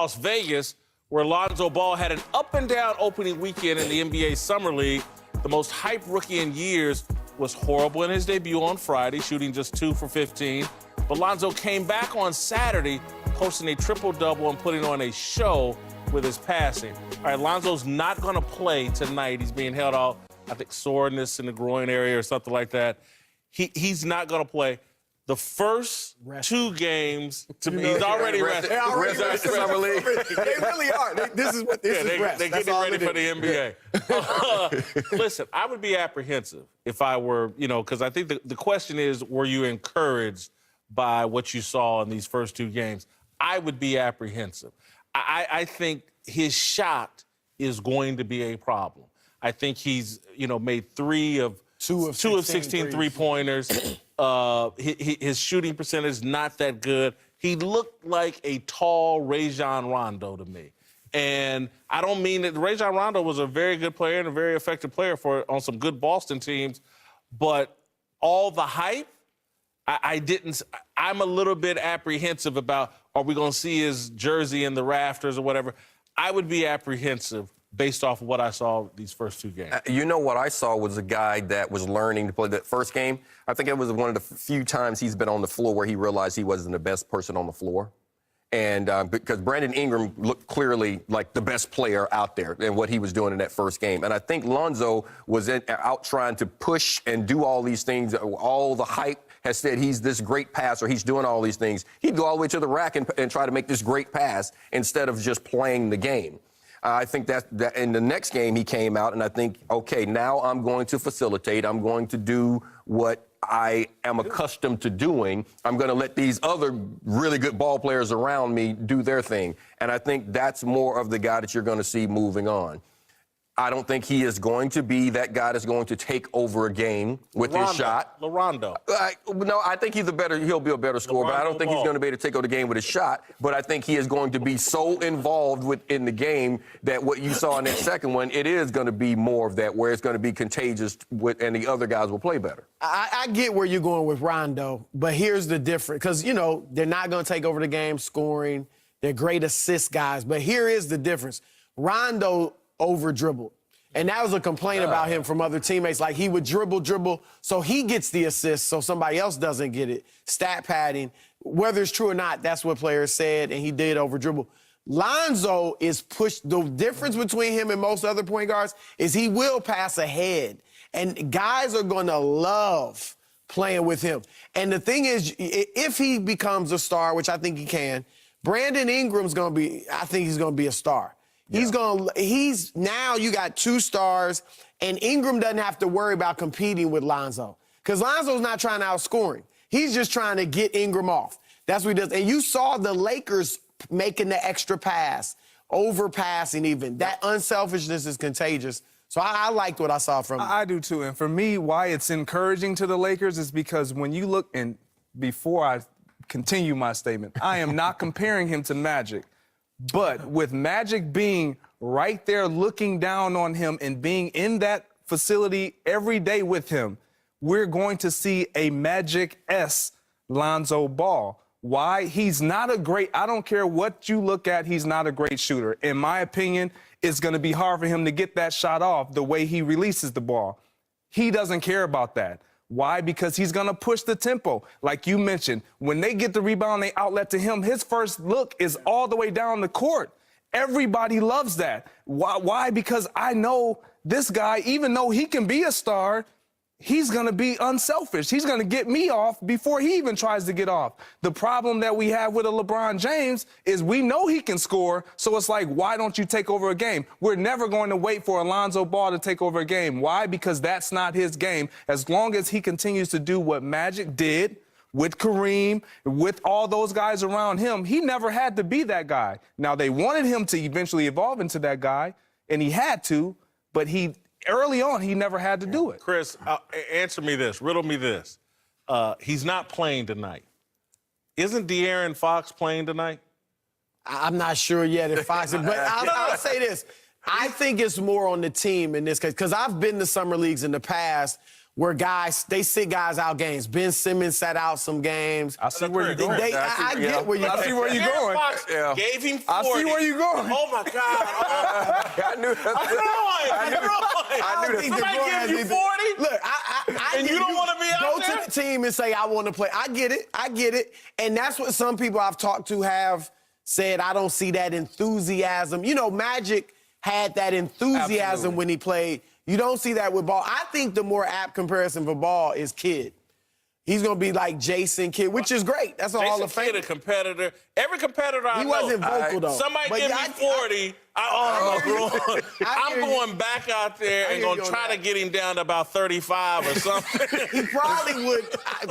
Las Vegas, where Lonzo Ball had an up-and-down opening weekend in the NBA Summer League. The most hyped rookie in years was horrible in his debut on Friday, shooting just 2 for 15. But Lonzo came back on Saturday, posting a triple-double and putting on a show with his passing. All right, Lonzo's not going to play tonight. He's being held out, I think, soreness in the groin area or something like that. He's not going to play. The first 2 games, he's already rested. They already rested. They really are. This is rest. They're getting ready for the NBA. Listen, I would be apprehensive if I were, because I think the question is, were you encouraged by what you saw in these first 2 games? I would be apprehensive. I think his shot is going to be a problem. I think he's, made 2 of 16 three-pointers. His shooting percentage is not that good. He looked like a tall Rajon Rondo to me. And I don't mean that Rajon Rondo was a very good player and a very effective player on some good Boston teams, but all the hype, I'm a little bit apprehensive about, are we going to see his jersey in the rafters or whatever? I would be apprehensive based off of what I saw these first 2 games. What I saw was a guy that was learning to play that first game. I think it was one of the few times he's been on the floor where he realized he wasn't the best person on the floor. And because Brandon Ingram looked clearly like the best player out there and what he was doing in that first game. And I think Lonzo was out trying to push and do all these things. All the hype has said he's this great passer. He's doing all these things. He'd go all the way to the rack and try to make this great pass instead of just playing the game. I think that in the next game he came out, and I think, okay, now I'm going to facilitate. I'm going to do what I am accustomed to doing. I'm going to let these other really good ball players around me do their thing. And I think that's more of the guy that you're going to see moving on. I don't think he is going to be that guy that's going to take over a game with his shot. Rondo. No, I think he'll be a better scorer, but I don't think he's going to be able to take over the game with his shot. But I think he is going to be so involved in the game that what you saw in that second one, it is going to be more of that, where it's going to be contagious and the other guys will play better. I get where you're going with Rondo, but here's the difference. Because, they're not going to take over the game scoring. They're great assist guys. But here is the difference. Rondo over-dribbled. And that was a complaint about him from other teammates. Like, he would dribble, so he gets the assist, so somebody else doesn't get it. Stat padding. Whether it's true or not, that's what players said, and he did over-dribble. Lonzo is pushed. The difference between him and most other point guards is he will pass ahead. And guys are going to love playing with him. And the thing is, if he becomes a star, which I think he can, Brandon Ingram's going to be, I think he's going to be a star. Now you got 2 stars, and Ingram doesn't have to worry about competing with Lonzo. Because Lonzo's not trying to outscore him. He's just trying to get Ingram off. That's what he does. And you saw the Lakers making the extra pass, overpassing even. That unselfishness is contagious. So I liked what I saw from him. I do too. And for me, why it's encouraging to the Lakers is because when you look, and before I continue my statement, I am not comparing him to Magic. But with Magic being right there looking down on him and being in that facility every day with him, we're going to see a Magic-esque Lonzo Ball. Why? He's not I don't care what you look at, he's not a great shooter. In my opinion, it's going to be hard for him to get that shot off the way he releases the ball. He doesn't care about that. Why? Because he's going to push the tempo. Like you mentioned, when they get the rebound, they outlet to him, his first look is all the way down the court. Everybody loves that. Why? Because I know this guy, even though he can be a star, he's going to be unselfish. He's going to get me off before he even tries to get off. The problem that we have with a LeBron James is we know he can score, so it's like, why don't you take over a game? We're never going to wait for Lonzo Ball to take over a game. Why? Because that's not his game. As long as he continues to do what Magic did with Kareem, with all those guys around him, he never had to be that guy. Now, they wanted him to eventually evolve into that guy, and he had to, but early on, he never had to do it. Chris, answer me this. Riddle me this. He's not playing tonight. Isn't De'Aaron Fox playing tonight? I'm not sure yet if Fox is, but I'll say this. I think it's more on the team in this case, because I've been to summer leagues in the past where guys, they sit guys out games. Ben Simmons sat out some games. I see where you're going. I get where you're I see where you're going. Fox gave him 40. I see where you're going. Oh, my God. I knew that. I don't think Somebody DeBron give you 40? Look, And you don't wanna be out Go there? to the team and say, I want to play. I get it. And that's what some people I've talked to have said, I don't see that enthusiasm. You know, Magic had that enthusiasm Absolutely. when he played. You don't see that with Ball. I think the more apt comparison for Ball is Kidd. He's going to be like Jason Kidd, which is great. That's a Hall of Jason Kidd, Fame. a competitor. Every competitor I He know. wasn't vocal, though. Somebody But give yeah, me 40. I'm going back out there and going to try to get him down to about 35 or something. He probably would.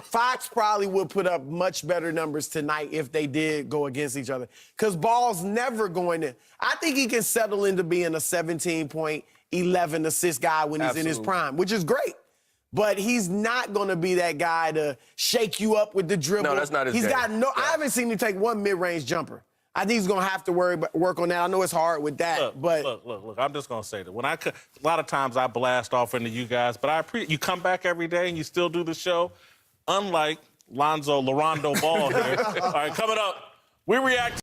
Fox probably would put up much better numbers tonight if they did go against each other. Because Ball's never going to. I think he can settle into being a 17-point, 11 assist guy when he's in his prime, which is great. But he's not going to be that guy to shake you up with the dribble. No, that's not his He's game. got no. I haven't seen him take one mid-range jumper. I think he's going to have to work on that. I know it's hard with that, Look. I'm just going to say that. A lot of times I blast off into you guys, but I appreciate you come back every day and you still do the show. Unlike Lonzo Ball here. All right, coming up, we react